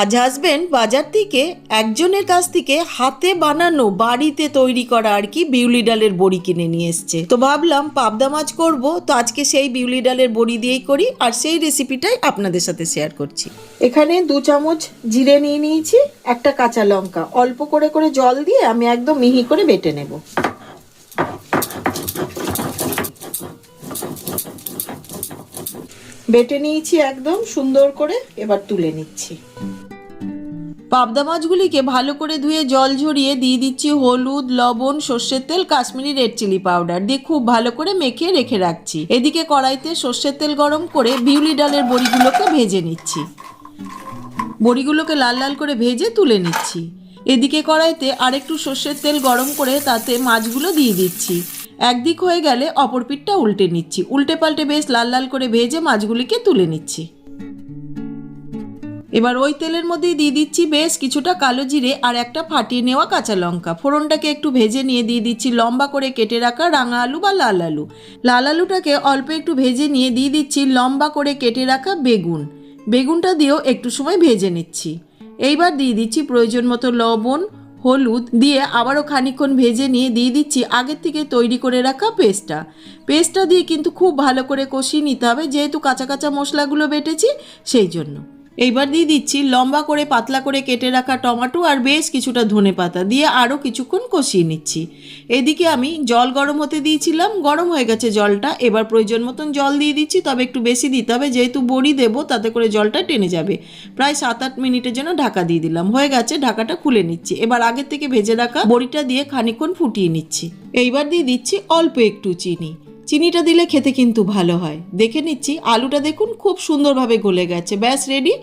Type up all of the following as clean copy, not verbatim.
আজ হাজবেন্ড বাজার থেকে একজনের কাছ থেকে হাতে বানানো বাড়িতে তৈরি করা আর কি বিউলি ডালের বড়ি কিনে নিয়ে এসছে। তো ভাবলাম পাবদা মাছ করব, তো আজকে সেই বিউলি ডালের বড়ি দিয়েই করি, আর সেই রেসিপিটাই আপনাদের সাথে শেয়ার করছি। এখানে 2 চামচ জিরে নিয়ে নিয়েছি, একটা কাঁচা লঙ্কা অল্প করে করে জল দিয়ে আমি একদম মিহি করে বেটে নেব। বেটে নিয়েছি একদম সুন্দর করে, এবার তুলে নিচ্ছি। পাবদা মাছগুলিকে ভালো করে ধুয়ে জল ঝরিয়ে দিয়ে দিচ্ছি হলুদ, লবণ, সর্ষের তেল, কাশ্মীরি রেড চিলি পাউডার দিয়ে খুব ভালো করে মেখে রেখে রাখছি। এদিকে কড়াইতে সর্ষের তেল গরম করে বিউলি ডালের বড়িগুলোকে ভেজে নিচ্ছি। বড়িগুলোকে লাল লাল করে ভেজে তুলে নিচ্ছি। এদিকে কড়াইতে আরেকটু সর্ষের তেল গরম করে তাতে মাছগুলো দিয়ে দিচ্ছি। একদিক হয়ে গেলে অপর পিঠটা উল্টে নিচ্ছি। উল্টে পাল্টে বেশ লাল লাল করে ভেজে মাছগুলিকে তুলে নিচ্ছি। এবার ওই তেলের মধ্যেই দিয়ে দিচ্ছি বেশ কিছুটা কালো জিরে আর একটা ফাটিয়ে নেওয়া কাঁচা লঙ্কা। ফোড়নটাকে একটু ভেজে নিয়ে দিয়ে দিচ্ছি লম্বা করে কেটে রাখা রাঙা আলু বা লাল আলু। লাল আলুটাকে অল্প একটু ভেজে নিয়ে দিয়ে দিচ্ছি লম্বা করে কেটে রাখা বেগুন। বেগুনটা দিয়েও একটু সময় ভেজে নিচ্ছি। এইবার দিয়ে দিচ্ছি প্রয়োজন মতো লবণ, হলুদ দিয়ে আবারও খানিকক্ষণ ভেজে নিয়ে দিয়ে দিচ্ছি আগের থেকে তৈরি করে রাখা পেস্টটা দিয়ে কিন্তু খুব ভালো করে কষিয়ে নিতে হবে, যেহেতু কাঁচা কাঁচা মশলাগুলো বেটেছি সেই জন্য। এইবার দিয়ে দিচ্ছি লম্বা করে পাতলা করে কেটে রাখা টমেটো আর বেশ কিছুটা ধনেপাতা দিয়ে আরও কিছুক্ষণ কষিয়ে নিচ্ছি। এদিকে আমি জল গরম হতে দিয়েছিলাম, গরম হয়ে গেছে জলটা। এবার প্রয়োজন মতন জল দিয়ে দিচ্ছি, তবে একটু বেশি দিতে হবে, যেহেতু বড়ি দেবো তাতে করে জলটা টেনে যাবে। প্রায় 7-8 মিনিটের জন্য ঢাকা দিয়ে দিলাম। হয়ে গেছে, ঢাকাটা খুলে নিচ্ছি। এবার আগের থেকে ভেজে রাখা বড়িটা দিয়ে খানিকক্ষণ ফুটিয়ে নিচ্ছি। এইবার দিয়ে দিচ্ছি অল্প একটু চিনি। চিনিটা দিলে খেতে কিন্তু ভালো হয়। দেখে নিচ্ছি আলুটা দেখুন খুব সুন্দরভাবে গলে গেছে, ব্যাস রেডি।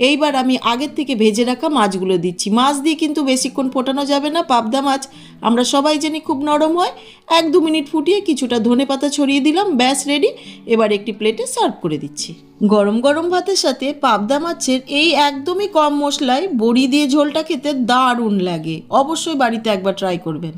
এইবার আমি আগের থেকে ভেজে রাখা মাছগুলো দিচ্ছি। মাছ দিয়ে কিন্তু বেশিক্ষণ ফোটানো যাবে না, পাবদা মাছ আমরা সবাই জানি খুব নরম হয়। 1-2 মিনিট ফুটিয়ে কিছুটা ধনেপাতা ছড়িয়ে দিলাম, ব্যাস রেডি। এবার একটি প্লেটে সার্ভ করে দিচ্ছি। গরম গরম ভাতের সাথে পাবদা মাছের এই একদমই কম মশলায় বড়ি দিয়ে ঝোলটা খেতে দারুণ লাগে। অবশ্যই বাড়িতে একবার ট্রাই করবেন।